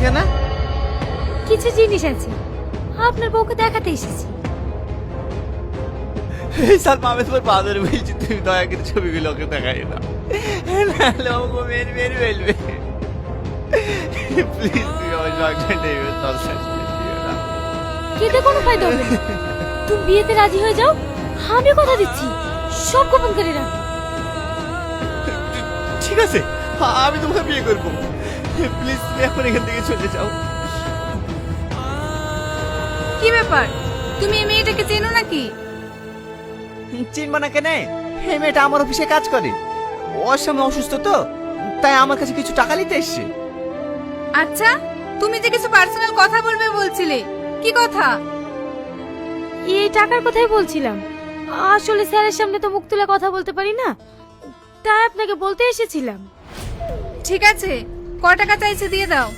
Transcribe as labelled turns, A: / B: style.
A: কেন?
B: কিছু জিনিস আছে, আপনার বউকে দেখাতে এসেছি।
A: এই সালমা, আমি তোমার বাজারে বলছি, তুমি দয়া করে ছবিগুলো ওকে দেখাই না, নাহলে আমাকে মেরে মেরে ফেলবে। প্লিজ তুমি আমার সঙ্গে নেবে,
B: কেটে কোনো ফায়দা হবে না। তুমি বিয়েতে রাজি হয়ে যাও, আমি কথা দিচ্ছি সব গোপন করে রাখ।
A: ঠিক আছে, আমি তোমাকে বিয়ে করবো। প্লিজ তুমি এখন এখান থেকে চলে যাও।
C: কি ব্যাপার, তুমি এই মেয়েটাকে চেনো নাকি?
A: চিনবা না কেন? এই মেয়েটা আমার অফিসে কাজ করে। ওর স্বামী অসুস্থ তো, তাই আমার কাছে কিছু টাকা নিতে এসছে।
C: আচ্ছা, তুমি যে কিছু পার্সোনাল কথা বলবে বলছিলে, কি কথা?
B: এই টাকার কথাই বলছিলাম। আসলে স্যারের সামনে তো মুখ তুলে কথা বলতে পারি না, তাই আপনাকে বলতে এসেছিলাম।
C: ঠিক আছে, ক টাকা চাইছে দিয়ে দাও।